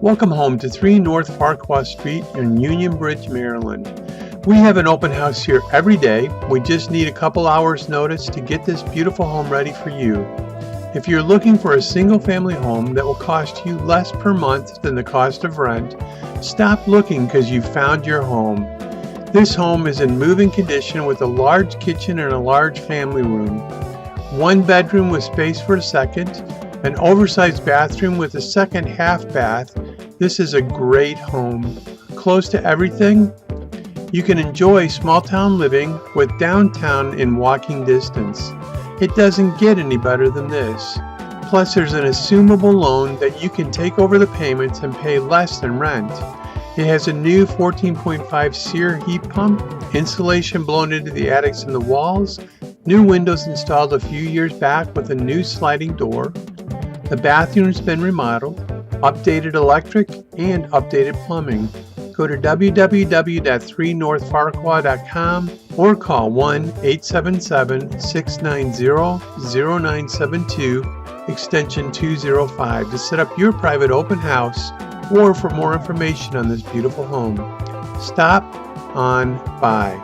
Welcome home to 3 North Farquhar Street in Union Bridge, Maryland. We have an open house here every day. We just need a couple hours notice to get this beautiful home ready for you. If you're looking for a single family home that will cost you less per month than the cost of rent, stop looking because you've found your home. This home is in move-in condition with a large kitchen and a large family room. 1 bedroom with space for a second, an oversized bathroom with a second half bath. This is a great home. Close to everything. You can enjoy small town living with downtown in walking distance. It doesn't get any better than this. Plus there's an assumable loan that you can take over the payments and pay less than rent. It has a new 14.5 SEER heat pump, insulation blown into the attics and the walls, new windows installed a few years back with a new sliding door. The bathroom's been remodeled, updated electric, and updated plumbing. Go to www.3northfarquhar.com or call 1-877-690-0972 extension 205 to set up your private open house or for more information on this beautiful home. Stop on by.